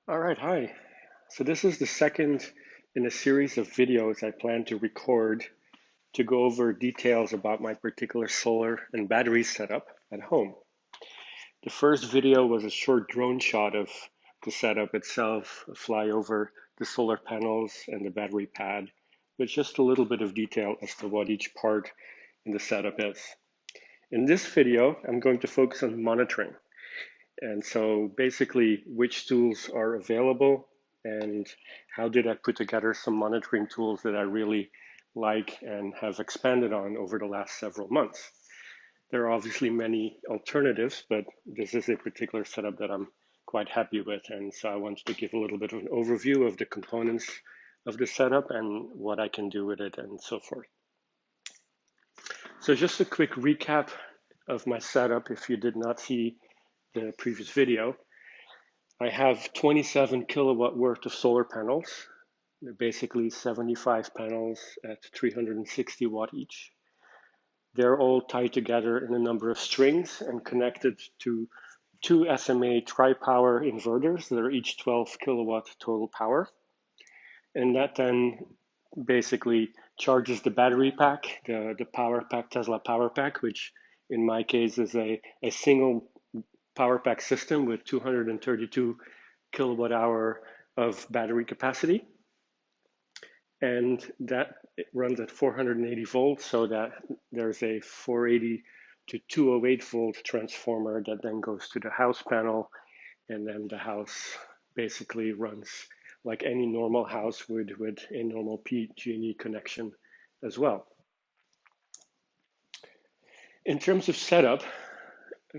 All right, hi. So this is the second in a series of videos I plan to record to go over details about my particular solar and battery setup at home. The first video was a short drone shot of the setup itself, a flyover the solar panels and the battery pad, with just a little bit of detail as to what each part in the setup is. In this video, I'm going to focus on monitoring. And so basically, which tools are available and how did I put together some monitoring tools that I really like and have expanded on over the last several months. There are obviously many alternatives, but this is a particular setup that I'm quite happy with. And so I wanted to give a little bit of an overview of the components of the setup and what I can do with it and so forth. So just a quick recap of my setup if you did not see the previous video. I have 27 kilowatt worth of solar panels. They're basically 75 panels at 360 watt each. They're all tied together in a number of strings and connected to two SMA tri-power inverters that are each 12 kilowatt total power. And that then basically charges the battery pack, the PowerPack, Tesla PowerPack, which in my case is a single PowerPack system with 232 kilowatt hour of battery capacity. And that runs at 480 volts, so that there's a 480 to 208 volt transformer that then goes to the house panel, and then the house basically runs like any normal house would with a normal PG&E connection as well. In terms of setup,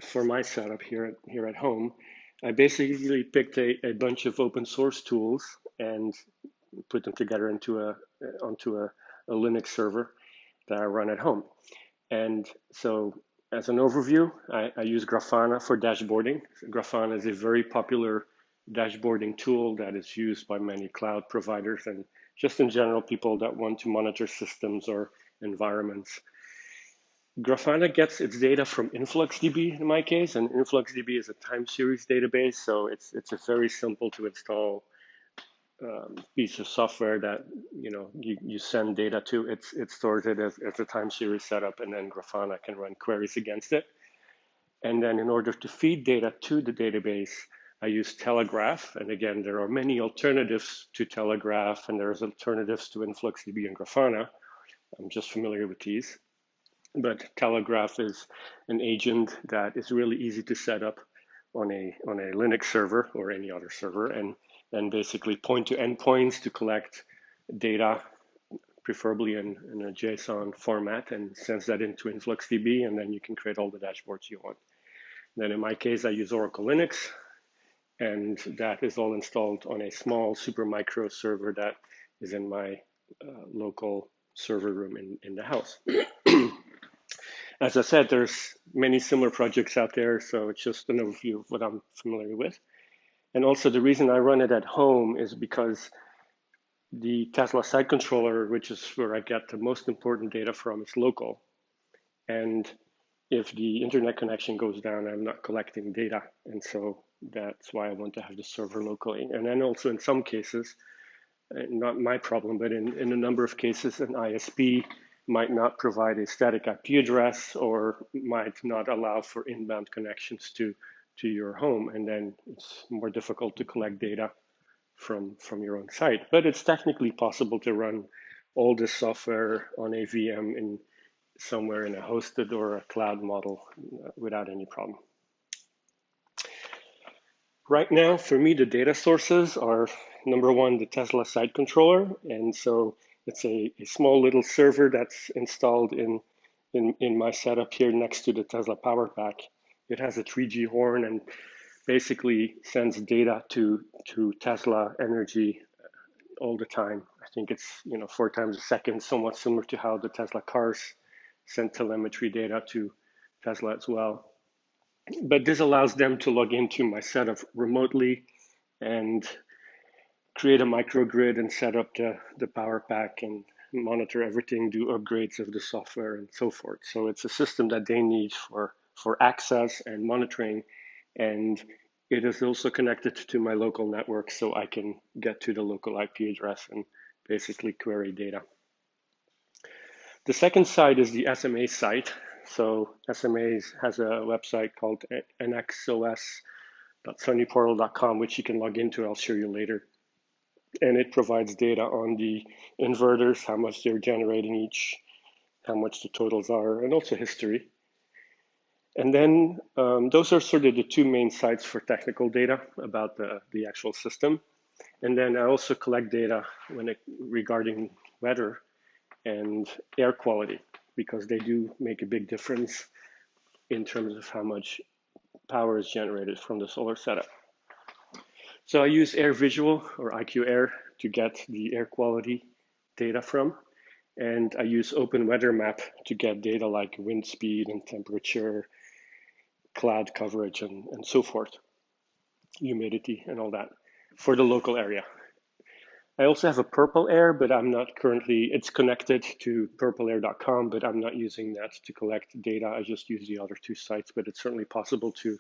for my setup here at home, I basically picked a bunch of open source tools and put them together onto a Linux server that I run at home. And so as an overview, I use Grafana for dashboarding. Grafana is a very popular dashboarding tool that is used by many cloud providers and just in general people that want to monitor systems or environments. Grafana gets its data from InfluxDB in my case, and InfluxDB is a time series database, so it's a very simple to install piece of software that you send data to. It stores it as a time series setup, and then Grafana can run queries against it. And then in order to feed data to the database, I use Telegraph. And again, there are many alternatives to Telegraph, and there's alternatives to InfluxDB and Grafana. I'm just familiar with these. But Telegraph is an agent that is really easy to set up on a Linux server or any other server, and basically point to endpoints to collect data, preferably in a JSON format, and sends that into InfluxDB, and then you can create all the dashboards you want. Then in my case, I use Oracle Linux, and that is all installed on a small Supermicro server that is in my local server room in the house. As I said, there's many similar projects out there, so it's just an overview of what I'm familiar with. And also the reason I run it at home is because the Tesla site controller, which is where I get the most important data from, is local. And if the internet connection goes down, I'm not collecting data. And so that's why I want to have the server locally. And then also in some cases, not my problem, but in a number of cases, an ISP might not provide a static IP address or might not allow for inbound connections to your home. And then it's more difficult to collect data from your own site. But it's technically possible to run all this software on a VM in somewhere in a hosted or a cloud model without any problem. Right now, for me, the data sources are number one, the Tesla site controller. And so it's a small little server that's installed in my setup here next to the Tesla PowerPack. It has a 3G horn and basically sends data to Tesla Energy all the time. I think it's 4 times a second, somewhat similar to how the Tesla cars send telemetry data to Tesla as well. But this allows them to log into my setup remotely and create a microgrid and set up the power pack and monitor everything, do upgrades of the software and so forth. So it's a system that they need for access and monitoring. And it is also connected to my local network, so I can get to the local IP address and basically query data. The second site is the SMA site. So SMA has a website called ennexos.sunnyportal.com, which you can log into. I'll show you later. And it provides data on the inverters, how much they're generating each, how much the totals are, and also history. And then those are sort of the two main sites for technical data about the actual system. And then I also collect data regarding weather and air quality, because they do make a big difference in terms of how much power is generated from the solar setup. So I use AirVisual or IQ Air to get the air quality data from, and I use OpenWeatherMap to get data like wind speed and temperature, cloud coverage, and so forth, humidity and all that for the local area. I also have a Purple Air, but I'm not currently, it's connected to purpleair.com, but I'm not using that to collect data. I just use the other two sites, but it's certainly possible to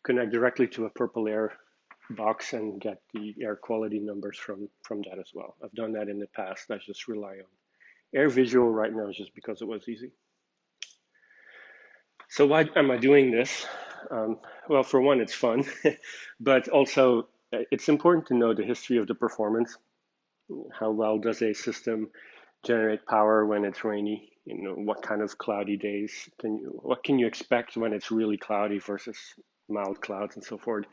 connect directly to a Purple Air box and get the air quality numbers from that as well. I've done that in the past. I just rely on AirVisual right now just because it was easy. So why am I doing this? Well, for one, it's fun, but also it's important to know the history of the performance. How well does a system generate power when it's rainy? You know, what kind of cloudy days what can you expect when it's really cloudy versus mild clouds and so forth?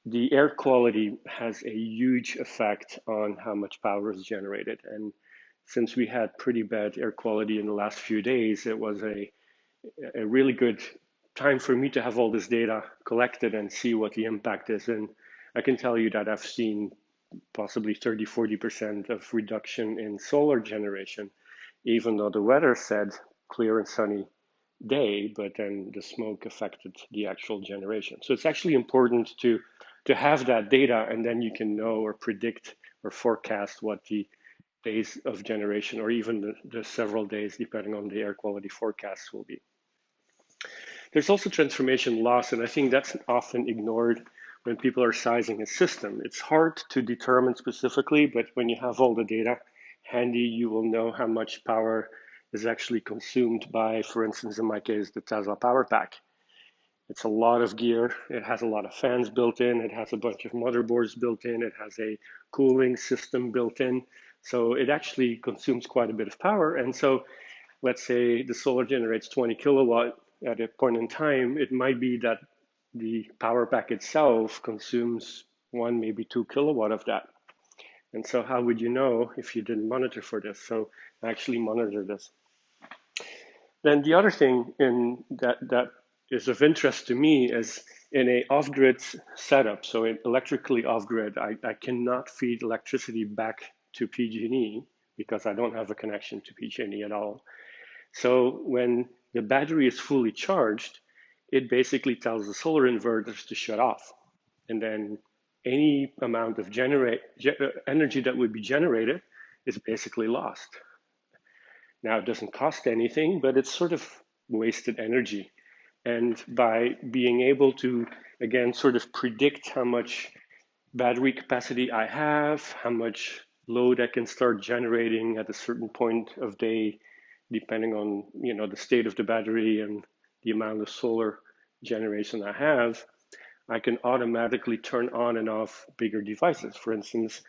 The air quality has a huge effect on how much power is generated. And since we had pretty bad air quality in the last few days, it was a really good time for me to have all this data collected and see what the impact is. And I can tell you that I've seen possibly 30–40% of reduction in solar generation, even though the weather said clear and sunny day, but then the smoke affected the actual generation. So it's actually important to have that data, and then you can know or predict or forecast what the days of generation, or even the several days, depending on the air quality forecasts, will be. There's also transformation loss, and I think that's often ignored when people are sizing a system. It's hard to determine specifically, but when you have all the data handy, you will know how much power is actually consumed by, for instance, in my case, the Tesla PowerPack. It's a lot of gear. It has a lot of fans built in. It has a bunch of motherboards built in. It has a cooling system built in. So it actually consumes quite a bit of power. And so let's say the solar generates 20 kilowatt at a point in time, it might be that the power pack itself consumes 1, maybe 2 kilowatt of that. And so how would you know if you didn't monitor for this? So actually monitor this. Then the other thing that is of interest to me is in a off-grid setup, so in electrically off-grid, I cannot feed electricity back to PG&E because I don't have a connection to PG&E at all. So when the battery is fully charged, it basically tells the solar inverters to shut off. And then any amount of energy that would be generated is basically lost. Now, it doesn't cost anything, but it's sort of wasted energy. And by being able to, again, sort of predict how much battery capacity I have, how much load I can start generating at a certain point of day, depending on the state of the battery and the amount of solar generation I have, I can automatically turn on and off bigger devices. For instance,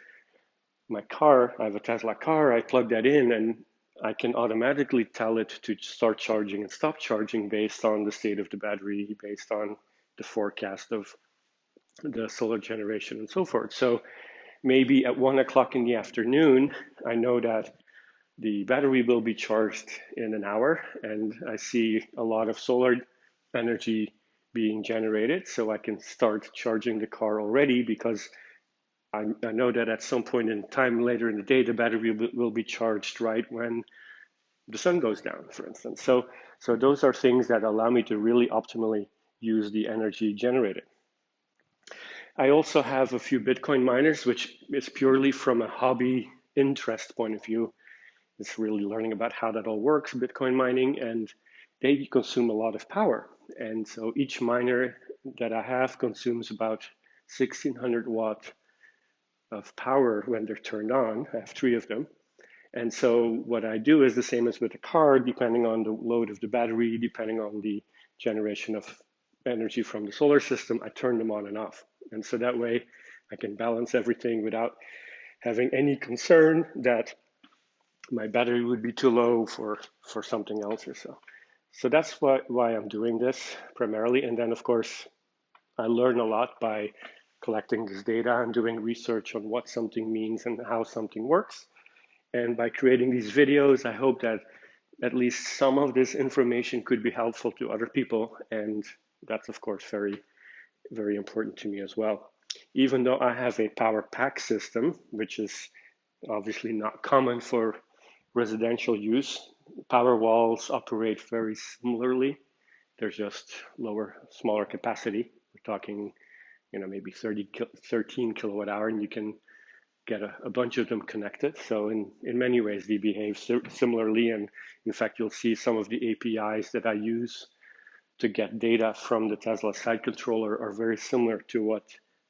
my car, I have a Tesla car, I plug that in and I can automatically tell it to start charging and stop charging based on the state of the battery, based on the forecast of the solar generation and so forth. So maybe at 1 o'clock in the afternoon, I know that the battery will be charged in an hour, and I see a lot of solar energy being generated, so I can start charging the car already because I know that at some point in time later in the day, the battery will be charged right when the sun goes down, for instance. So those are things that allow me to really optimally use the energy generated. I also have a few Bitcoin miners, which is purely from a hobby interest point of view. It's really learning about how that all works, Bitcoin mining, and they consume a lot of power. And so each miner that I have consumes about 1600 watt of power when they're turned on. I have 3 of them. And so what I do is the same as with the car, depending on the load of the battery, depending on the generation of energy from the solar system, I turn them on and off. And so that way I can balance everything without having any concern that my battery would be too low for something else or so. So that's why I'm doing this primarily. And then, of course, I learn a lot by collecting this data and doing research on what something means and how something works. And by creating these videos, I hope that at least some of this information could be helpful to other people. And that's, of course, very, very important to me as well. Even though I have a PowerPack system, which is obviously not common for residential use, power walls operate very similarly. There's just smaller capacity. We're talking, maybe 13 kilowatt hour, and you can get a bunch of them connected. So in many ways, they behave similarly. And in fact, you'll see some of the APIs that I use to get data from the Tesla site controller are very similar to what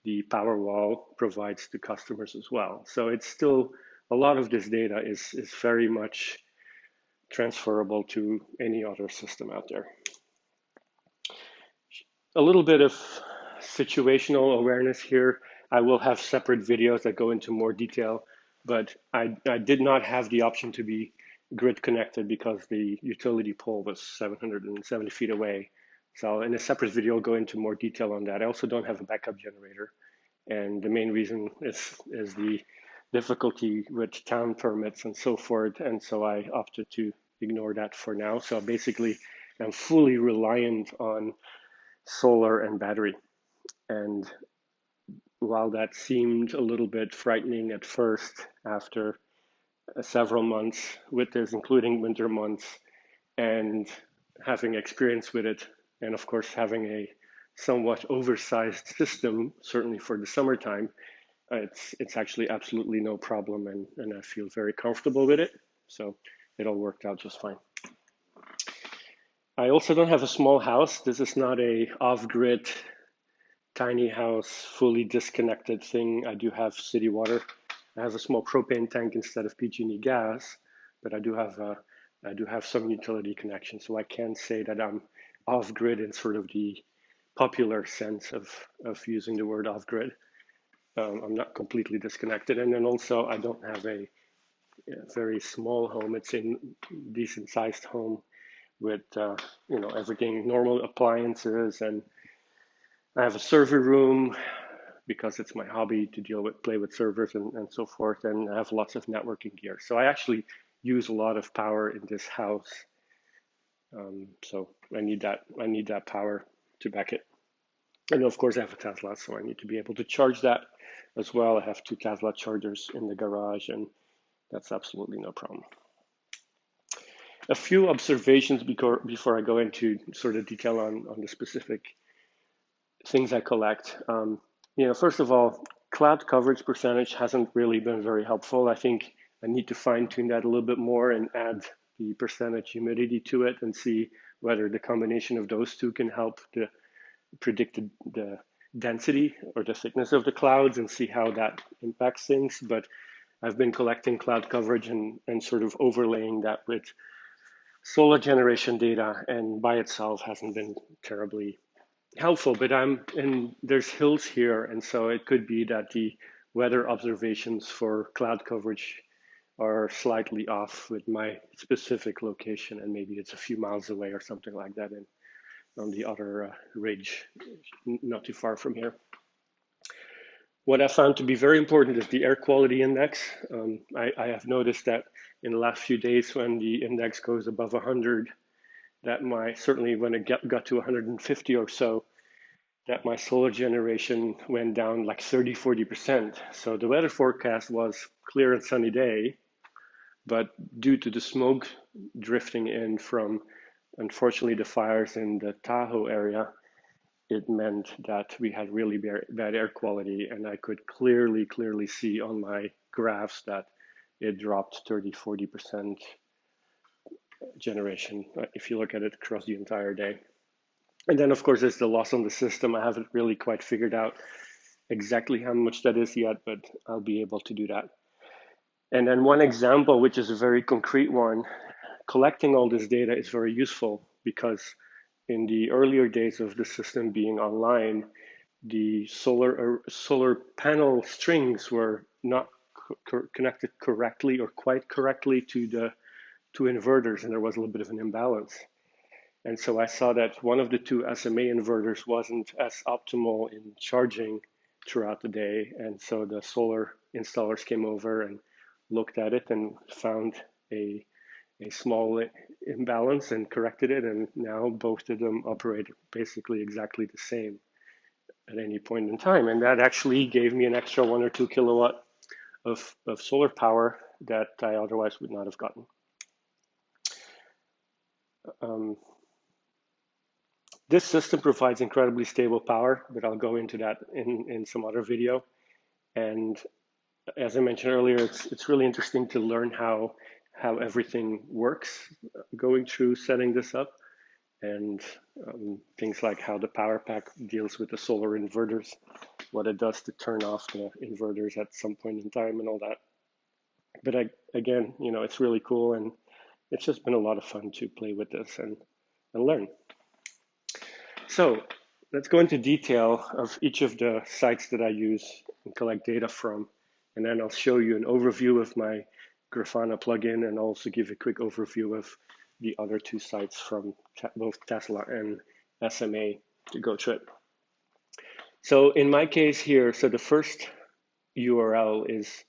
the Powerwall provides to customers as well. So it's still, a lot of this data is very much transferable to any other system out there. A little bit of situational awareness here. I will have separate videos that go into more detail, but I did not have the option to be grid connected because the utility pole was 770 feet away. So in a separate video, I'll go into more detail on that. I also don't have a backup generator. And the main reason is the difficulty with town permits and so forth. And so I opted to ignore that for now. So basically, I'm fully reliant on solar and battery. And while that seemed a little bit frightening at first, after several months with this, including winter months, and having experience with it, and of course having a somewhat oversized system, certainly for the summertime, it's actually absolutely no problem, and I feel very comfortable with it. So it all worked out just fine. I also don't have a small house. This is not a off-grid, tiny house, fully disconnected thing. I do have city water. I have a small propane tank instead of PG&E gas, but I do have some utility connection. So I can say that I'm off-grid in sort of the popular sense of using the word off-grid. I'm not completely disconnected. And then also I don't have a very small home. It's a decent sized home with everything, normal appliances, and I have a server room because it's my hobby to play with servers and so forth, and I have lots of networking gear. So I actually use a lot of power in this house. So I need that power to back it. And of course I have a Tesla, so I need to be able to charge that as well. I have 2 Tesla chargers in the garage, and that's absolutely no problem. A few observations before I go into sort of detail on the specific things I collect. First of all, cloud coverage percentage hasn't really been very helpful. I think I need to fine tune that a little bit more and add the percentage humidity to it and see whether the combination of those two can help to predict the density or the thickness of the clouds and see how that impacts things. But I've been collecting cloud coverage and sort of overlaying that with solar generation data, and by itself hasn't been terribly helpful. But there's hills here, and so it could be that the weather observations for cloud coverage are slightly off with my specific location, and maybe it's a few miles away or something like that on the other ridge, not too far from here. What I found to be very important is the air quality index. I have noticed that in the last few days when the index goes above 100, that certainly when it got to 150 or so, that my solar generation went down like 30–40%. So the weather forecast was clear and sunny day, but due to the smoke drifting in from, unfortunately, the fires in the Tahoe area, it meant that we had really bad air quality, and I could clearly see on my graphs that it dropped 30–40% generation if you look at it across the entire day. And then, of course, there's the loss on the system. I haven't really quite figured out exactly how much that is yet, but I'll be able to do that. And then one example, which is a very concrete one, collecting all this data is very useful because in the earlier days of the system being online, the solar panel strings were not connected correctly or quite correctly to the two inverters, and there was a little bit of an imbalance. And so I saw that one of the two SMA inverters wasn't as optimal in charging throughout the day. And so the solar installers came over and looked at it and found a small imbalance and corrected it. And now both of them operate basically exactly the same at any point in time. And that actually gave me an extra 1 or 2 kilowatt of solar power that I otherwise would not have gotten. This system provides incredibly stable power, but I'll go into that in some other video. And as I mentioned earlier, it's really interesting to learn how everything works going through setting this up, and things like how the PowerPack deals with the solar inverters, what it does to turn off the inverters at some point in time and all that. But again, it's really cool, and it's just been a lot of fun to play with this and learn. So let's go into detail of each of the sites that I use and collect data from. And then I'll show you an overview of my Grafana plugin and also give a quick overview of the other two sites from both Tesla and SMA to go through it. So in my case here, so the first URL is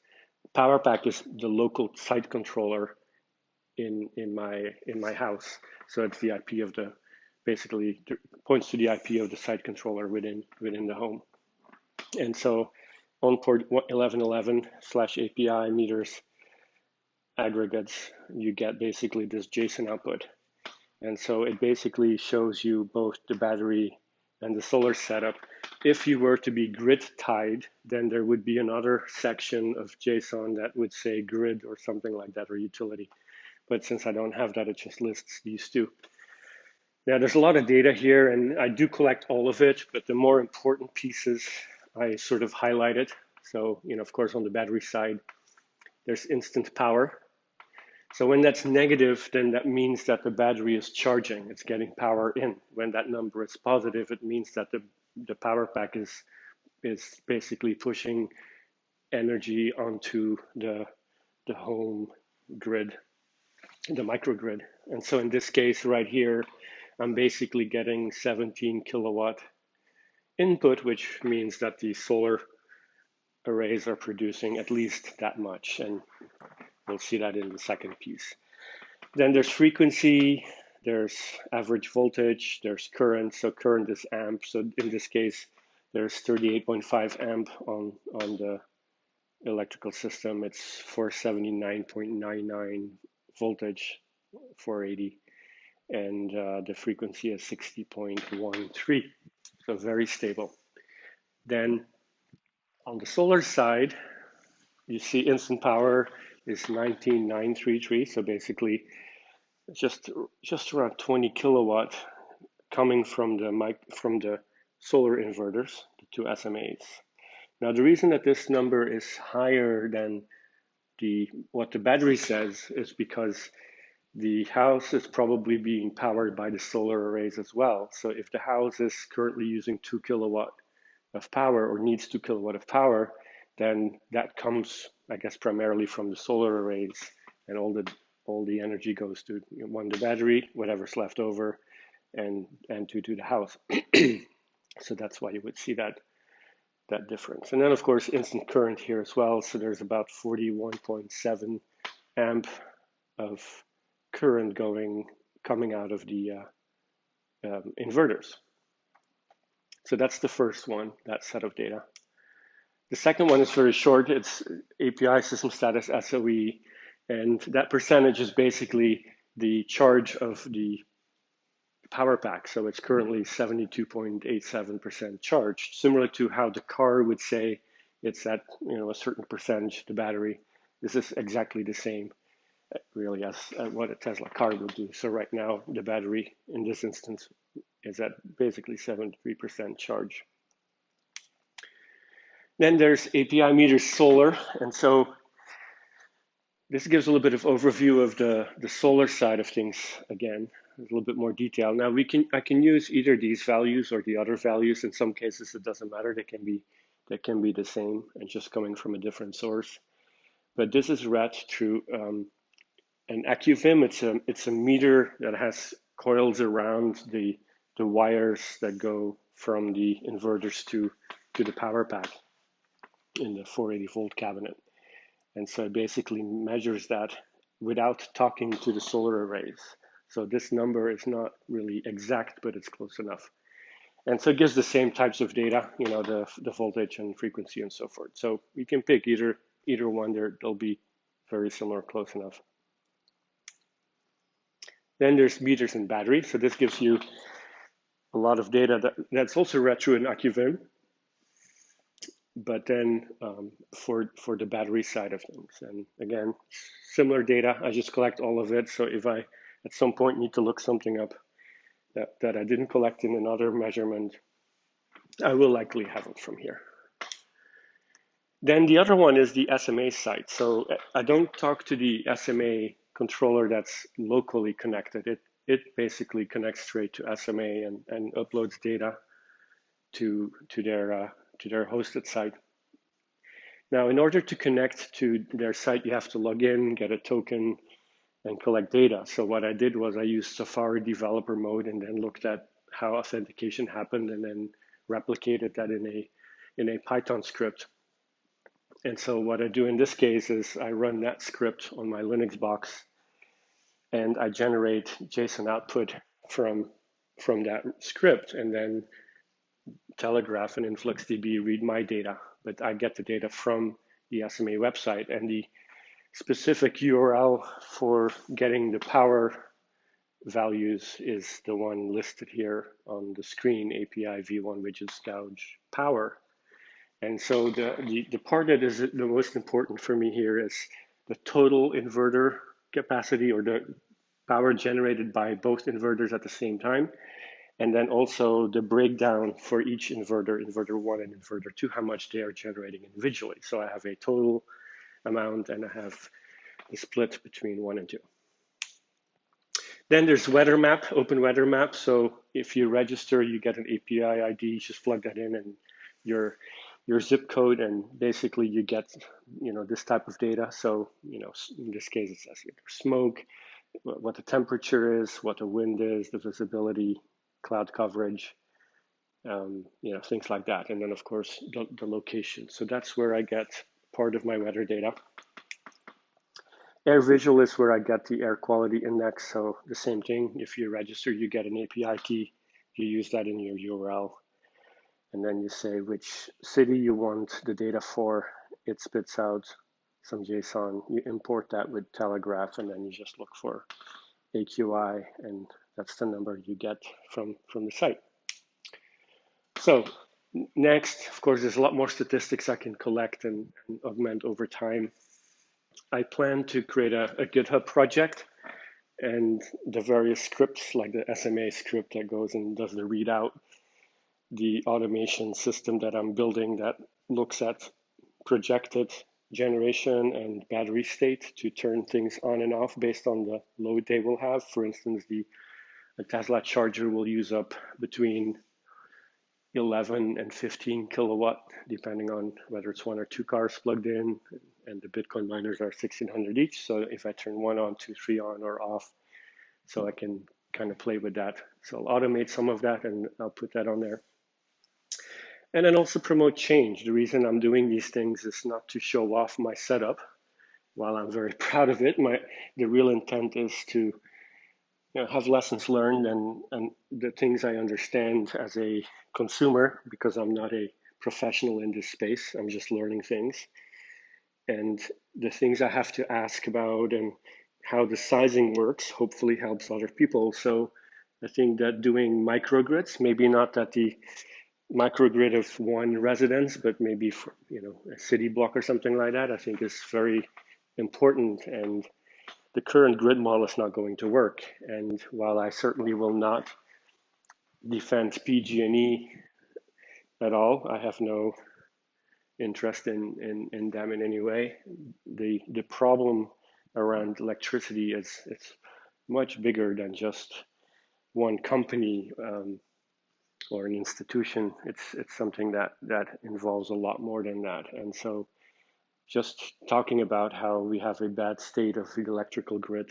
PowerPack is the local site controller in my house. So it's the IP of the, basically points to the IP of the site controller within the home. And so on port 1111/API meters aggregates, you get basically this JSON output. And so it basically shows you both the battery and the solar setup. If you were to be grid tied, then there would be another section of JSON that would say grid or something like that, or utility. But since I don't have that, it just lists these two. Now, there's a lot of data here, and I do collect all of it, but the more important pieces I sort of highlighted. So, of course, on the battery side, there's instant power. So when that's negative, then that means that the battery is charging, it's getting power in. When that number is positive, it means that the power pack is basically pushing energy onto the home grid, the microgrid. And so in this case right here, I'm basically getting 17 kilowatt input, which means that the solar arrays are producing at least that much. And we'll see that in the second piece. Then there's frequency, there's average voltage, there's current. So current is amp. So in this case, there's 38.5 amp on the electrical system. It's 479.99 voltage, 480. And the frequency is 60.13. So very stable. Then on the solar side, you see instant power is 19,933. So basically just around 20 kilowatt coming from the solar inverters, the two SMAs. Now the reason that this number is higher than what the battery says is because the house is probably being powered by the solar arrays as well. So if the house is currently using 2 kilowatt of power or needs 2 kilowatt of power, then that comes, I guess, primarily from the solar arrays, and all the energy goes to one, the battery, whatever's left over, and two to the house. So that's why you would see that difference. And then of course instant current here as well. So there's about 41.7 amp of current coming out of the inverters. So that's the first one, that set of data. The second one is very short. It's API system status SOE, and that percentage is basically the charge of the power pack. So it's currently 72.87% charged, similar to how the car would say it's at a certain percentage, the battery. This is exactly the same, really, as what a Tesla car would do. So right now, the battery in this instance is at basically 73% charge. Then there's API meter solar, and so this gives a little bit of overview of the solar side of things again, a little bit more detail. Now I can use either these values or the other values. In some cases, it doesn't matter. They can be the same and just coming from a different source. But this is read through an AccuVim. It's a meter that has coils around the wires that go from the inverters to the PowerPack in the 480 volt cabinet. And so it basically measures that without talking to the solar arrays. So this number is not really exact, but it's close enough. And so it gives the same types of data, you know, the voltage and frequency and so forth. So we can pick either one. They'll be very similar, close enough. Then there's meters and battery. So this gives you a lot of data that's also read through an AccuVim. But then for the battery side of things, and again, similar data, I just collect all of it. So if I at some point need to look something up that I didn't collect in another measurement, I will likely have it from here. Then the other one is the SMA site. So I don't talk to the SMA controller that's locally connected. It basically connects straight to SMA and uploads data to their hosted site. Now, in order to connect to their site, you have to log in, get a token, and collect data. So what I did was I used Safari developer mode and then looked at how authentication happened and then replicated that in a Python script. And so what I do in this case is I run that script on my Linux box and I generate JSON output from that script, and then Telegraph and InfluxDB read my data, but I get the data from the SMA website, and the specific URL for getting the power values is the one listed here on the screen, API v1 widgets gauge power. And so the part that is the most important for me here is the total inverter capacity, or the power generated by both inverters at the same time. And then also the breakdown for each inverter, inverter 1 and inverter 2, how much they are generating individually. So I have a total amount and I have the split between 1 and 2. Then there's WeatherMap, OpenWeatherMap. So if you register, you get an API ID, just plug that in and your zip code, and basically you get, you know, this type of data. So, you know, in this case, it says smoke, what the temperature is, what the wind is, the visibility, cloud coverage, you know, things like that. And then of course, the location. So that's where I get part of my weather data. AirVisual is where I get the air quality index. So the same thing, if you register, you get an API key, you use that in your URL. And then you say which city you want the data for. It spits out some JSON. You import that with Telegraph, and then you just look for AQI, and that's the number you get from the site. So next, of course, there's a lot more statistics I can collect and augment over time. I plan to create a GitHub project, and the various scripts, like the SMA script that goes and does the readout, the automation system that I'm building that looks at projected generation and battery state to turn things on and off based on the load they will have. For instance, the Tesla charger will use up between 11 and 15 kilowatt, depending on whether it's 1 or 2 cars plugged in, and the Bitcoin miners are 1,600 each. So if I turn 1 on, 2, 3 on or off, so I can kind of play with that. So I'll automate some of that and I'll put that on there. And then also promote change. The reason I'm doing these things is not to show off my setup. While I'm very proud of it, the real intent is to have lessons learned and the things I understand as a consumer, because I'm not a professional in this space. I'm just learning things. And the things I have to ask about and how the sizing works hopefully helps other people. So I think that doing microgrids, maybe not at the microgrid of one residence, but maybe for, a city block or something like that, I think is very important. And the current grid model is not going to work. And while I certainly will not defend PG&E at all. I have no interest in them in any way. The problem around electricity is it's much bigger than just one company or an institution. It's something that involves a lot more than that. And so just talking about how we have a bad state of the electrical grid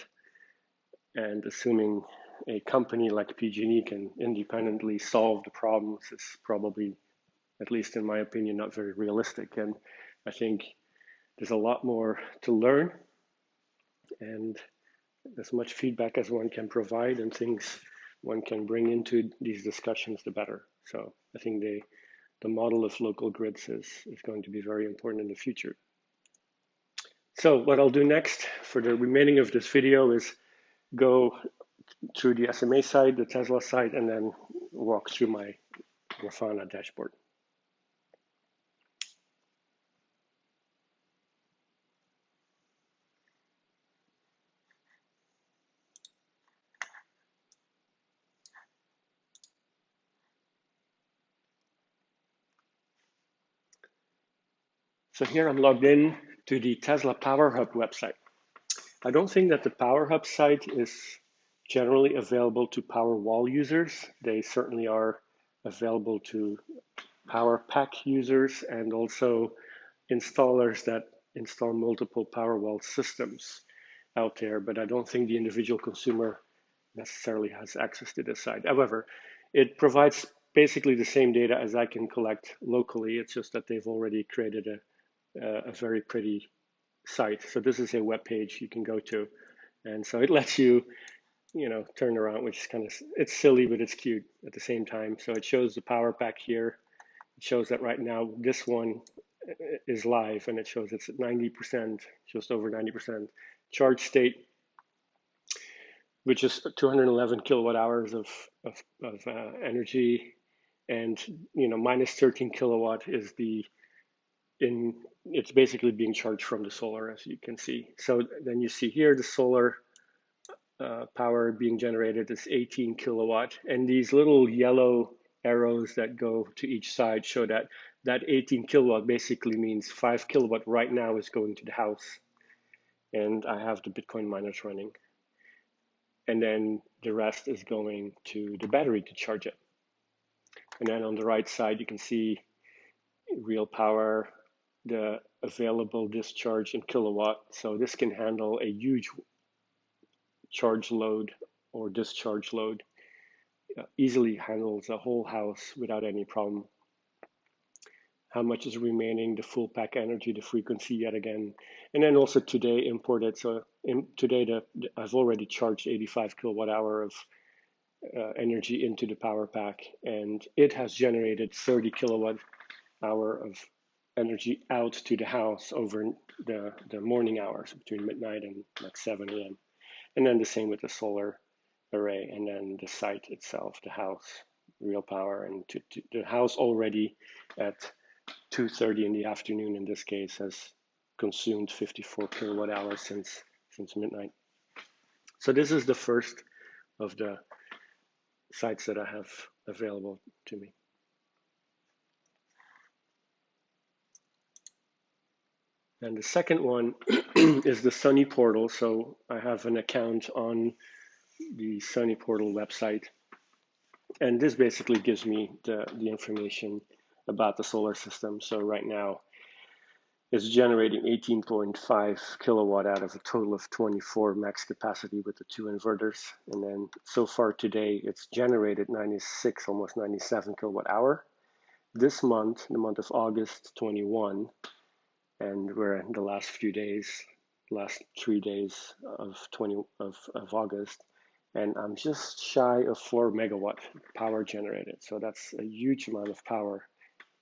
and assuming a company like PG&E can independently solve the problems is probably, at least in my opinion, not very realistic. And I think there's a lot more to learn, and as much feedback as one can provide and things one can bring into these discussions, the better. So I think the model of local grids is going to be very important in the future. So what I'll do next for the remaining of this video is go through the SMA site, the Tesla site, and then walk through my Grafana dashboard. So here I'm logged in to the Tesla PowerHub website. I don't think that the PowerHub site is generally available to Powerwall users. They certainly are available to PowerPack users and also installers that install multiple Powerwall systems out there, but I don't think the individual consumer necessarily has access to this site. However, it provides basically the same data as I can collect locally. It's just that they've already created a very pretty site. So this is a web page you can go to. And so it lets you, turn around, which is kind of, it's silly, but it's cute at the same time. So it shows the PowerPack here. It shows that right now this one is live, and it shows it's at 90%, just over 90% charge state, which is 211 kilowatt hours of energy, and minus 13 kilowatt is it's basically being charged from the solar, as you can see. So then you see here the solar power being generated is 18 kilowatt, and these little yellow arrows that go to each side show that 18 kilowatt basically means 5 kilowatt right now is going to the house, and I have the Bitcoin miners running, and then the rest is going to the battery to charge it. And then on the right side you can see real power, the available discharge in kilowatt. So this can handle a huge charge load or discharge load. Easily handles a whole house without any problem. How much is remaining, the full pack energy, the frequency yet again, and then also today imported. So today I've already charged 85 kilowatt hour of energy into the power pack, and it has generated 30 kilowatt hour of energy out to the house over the morning hours between midnight and like 7 a.m. And then the same with the solar array, and then the site itself, the house, real power, and the house already at 2:30 in the afternoon in this case has consumed 54 kilowatt hours since midnight. So this is the first of the sites that I have available to me. And the second one is the Sunny Portal. So I have an account on the Sunny Portal website, and this basically gives me the information about the solar system. So right now it's generating 18.5 kilowatt out of a total of 24 max capacity with the 2 inverters. And then so far today it's generated 96, almost 97 kilowatt hour. This month, the month of August 21, and we're in the last few days, last 3 days of August, and I'm just shy of 4 megawatt power generated. So that's a huge amount of power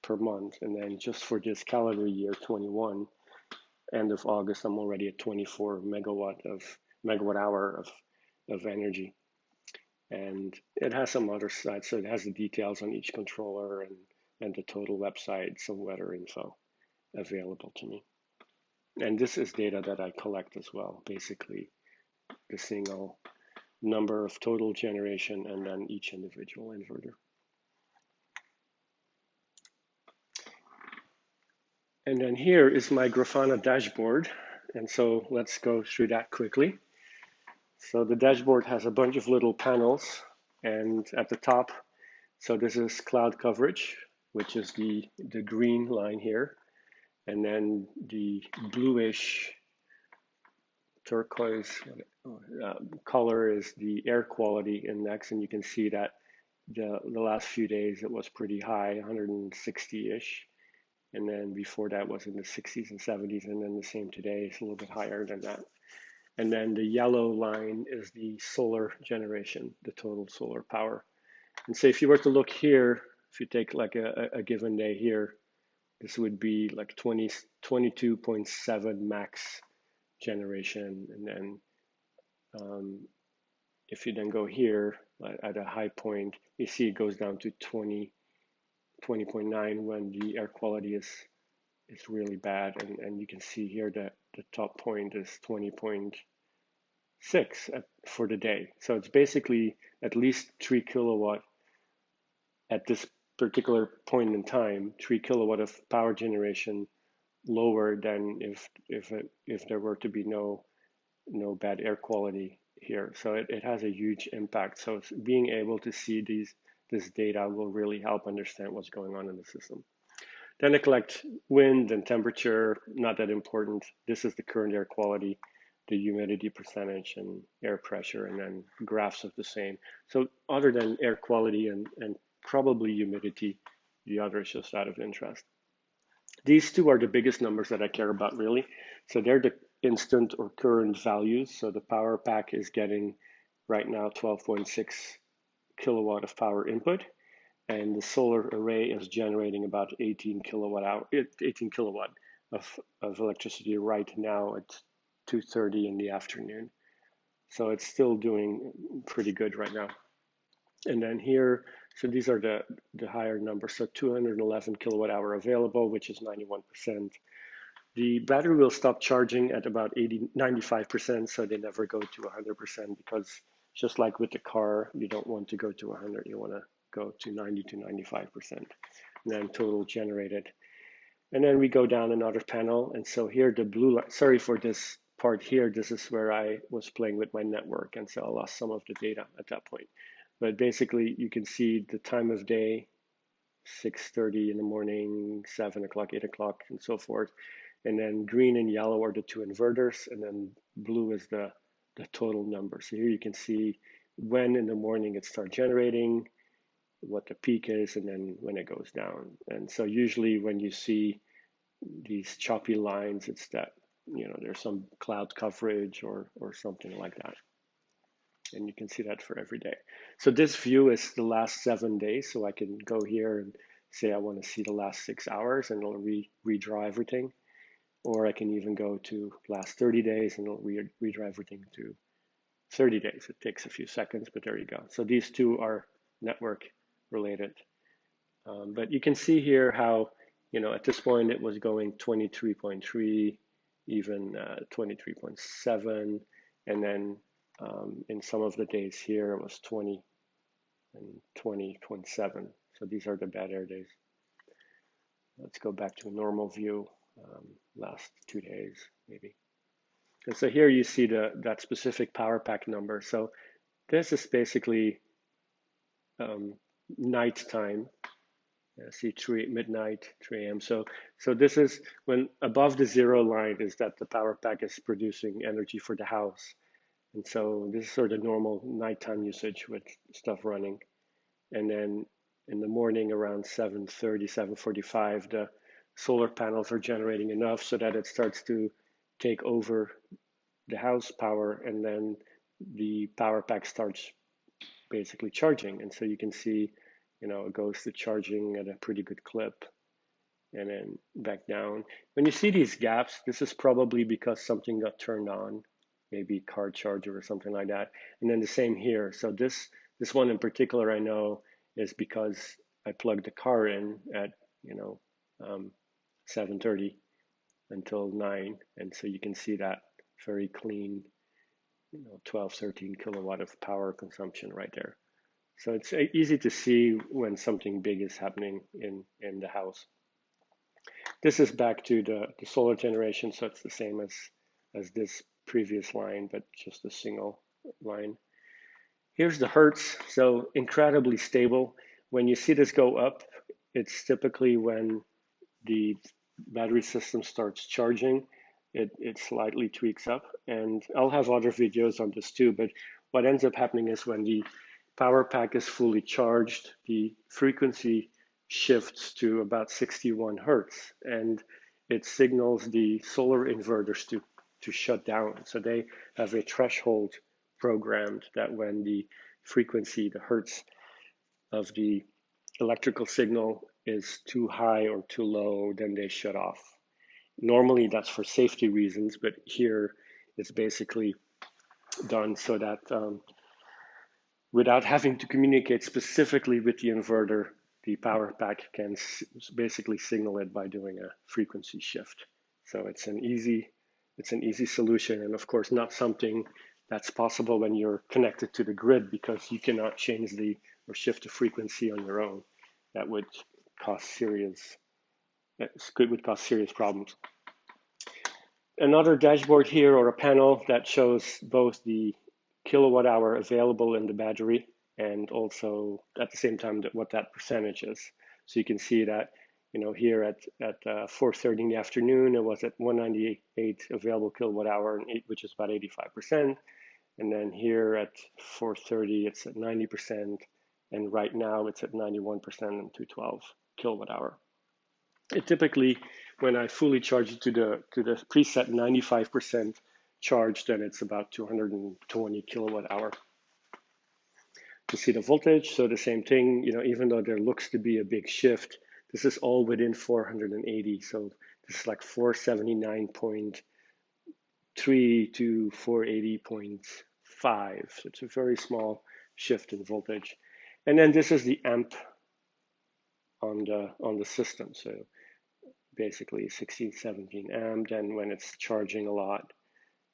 per month. And then just for this calendar year 21, end of August, I'm already at 24 megawatt hour of energy. And it has some other sites, so it has the details on each controller and the total website, some weather info available to me. And this is data that I collect as well, basically the single number of total generation, and then each individual inverter. And then here is my Grafana dashboard. And so let's go through that quickly. So the dashboard has a bunch of little panels, and at the top, so this is cloud coverage, which is the green line here. And then the bluish turquoise color is the air quality index. And you can see that the last few days it was pretty high, 160-ish. And then before that was in the 60s and 70s. And then the same today is a little bit higher than that. And then the yellow line is the solar generation, the total solar power. And so if you were to look here, if you take like a given day here, this would be like 22.7 max generation. And then if you then go here at a high point, you see it goes down to 20.9 when the air quality is really bad. And you can see here that the top point is 20.6 for the day. So it's basically at least 3 kilowatt at this particular point in time, 3 kilowatt of power generation lower than if there were to be no bad air quality here. So it has a huge impact. So being able to see this data will really help understand what's going on in the system. Then I collect wind and temperature, not that important. This is the current air quality, the humidity percentage, and air pressure, and then graphs of the same. So other than air quality and probably humidity, the other is just out of interest. These two are the biggest numbers that I care about, really. So they're the instant or current values. So the PowerPack is getting right now 12.6 kilowatt of power input, and the solar array is generating about 18 kilowatt of electricity right now at 2:30 in the afternoon. So it's still doing pretty good right now. And then here, so these are the higher numbers. So 211 kilowatt hour available, which is 91%. The battery will stop charging at about 95%, so they never go to 100%, because just like with the car, you don't want to go to 100, you want to go to 90 to 95%, and then total generated. And then we go down another panel, and so here the blue line, sorry for this part here, this is where I was playing with my network, and so I lost some of the data at that point. But basically, you can see the time of day, 6:30 in the morning, 7 o'clock, 8 o'clock, and so forth. And then green and yellow are the two inverters, and then blue is the total number. So here you can see when in the morning it starts generating, what the peak is, and then when it goes down. And so usually when you see these choppy lines, it's that, there's some cloud coverage or something like that. And you can see that for every day. So this view is the last 7 days. So I can go here and say I want to see the last 6 hours, and it'll redraw everything. Or I can even go to last 30 days and it'll redraw everything to 30 days. It takes a few seconds, but there you go. So these two are network related. But you can see here how, at this point it was going 23.3, even 23.7, and then in some of the days here it was 20 and 20.7. So these are the bad air days. Let's go back to a normal view, last 2 days maybe. And so here you see that specific PowerPack number. So this is basically nighttime. See midnight, 3 a.m. So this is when above the zero line is that the PowerPack is producing energy for the house. And so this is sort of normal nighttime usage with stuff running. And then in the morning around 7:30, 7:45, the solar panels are generating enough so that it starts to take over the house power, and then the PowerPack starts basically charging. And so you can see, it goes to charging at a pretty good clip and then back down. When you see these gaps, this is probably because something got turned on, maybe car charger or something like that. And then the same here. So this one in particular I know is because I plugged the car in at 7:30 until 9, and so you can see that very clean 12, 13 kilowatt of power consumption right there. So it's easy to see when something big is happening in the house. This is back to the solar generation, so it's the same as this previous line, but just a single line. Here's the hertz, so incredibly stable. When you see this go up, it's typically when the battery system starts charging. It slightly tweaks up, and I'll have other videos on this too, but what ends up happening is when the power pack is fully charged, the frequency shifts to about 61 hertz, and it signals the solar inverters to shut down. So they have a threshold programmed that when the frequency, the hertz of the electrical signal is too high or too low, then they shut off. Normally that's for safety reasons, but here it's basically done so that without having to communicate specifically with the inverter, the power pack can basically signal it by doing a frequency shift. So it's an easy solution, and of course not something that's possible when you're connected to the grid, because you cannot change or shift the frequency on your own. That would cause serious problems. Another dashboard here, or a panel, that shows both the kilowatt hour available in the battery and also at the same time what that percentage is. So you can see that, here at 4:30 in the afternoon, it was at 198 available kilowatt hour, which is about 85%. And then here at 4:30, it's at 90%. And right now it's at 91% and 212 kilowatt hour. It typically, when I fully charge it to the preset 95% charge, then it's about 220 kilowatt hour. To see the voltage, so the same thing, even though there looks to be a big shift, this is all within 480. So this is like 479.3 to 480.5. So it's a very small shift in voltage. And then this is the amp on the system. So basically 16, 17 amp. Then when it's charging a lot,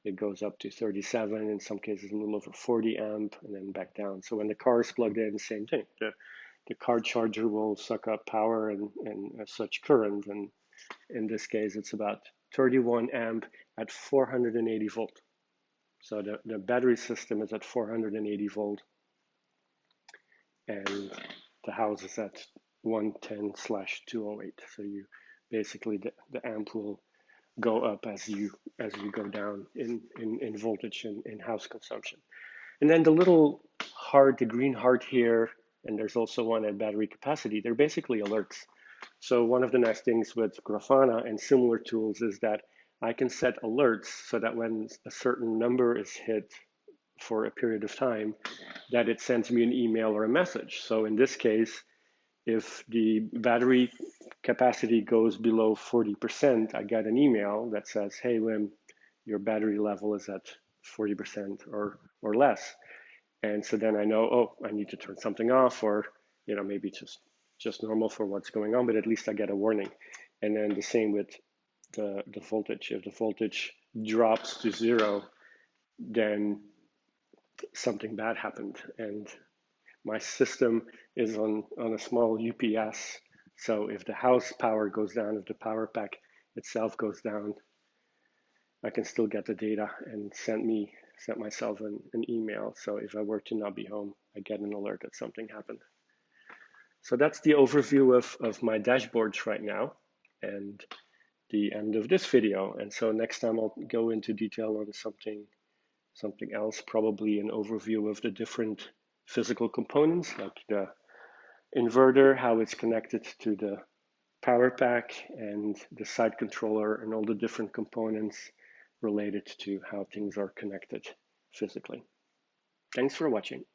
it goes up to 37, in some cases a little over 40 amp, and then back down. So when the car is plugged in, same thing. The car charger will suck up power and such current. And in this case, it's about 31 amp at 480 volt. So the battery system is at 480 volt, and the house is at 110/208. So you basically the amp will go up as you go down in voltage and in house consumption. And then the little heart, the green heart here, and there's also one at battery capacity, they're basically alerts. So one of the nice things with Grafana and similar tools is that I can set alerts so that when a certain number is hit for a period of time, that it sends me an email or a message. So in this case, if the battery capacity goes below 40%, I get an email that says, hey, Wim, your battery level is at 40% or less. And so then I know, oh, I need to turn something off, or maybe just normal for what's going on, but at least I get a warning. And then the same with the voltage. If the voltage drops to 0, then something bad happened. And my system is on a small UPS. So if the house power goes down, if the power pack itself goes down, I can still get the data and send myself an email. So if I were to not be home, I get an alert that something happened. So that's the overview of my dashboards right now and the end of this video. And so next time I'll go into detail on something else, probably an overview of the different physical components, like the inverter, how it's connected to the power pack, and the site controller, and all the different components related to how things are connected physically. Thanks for watching.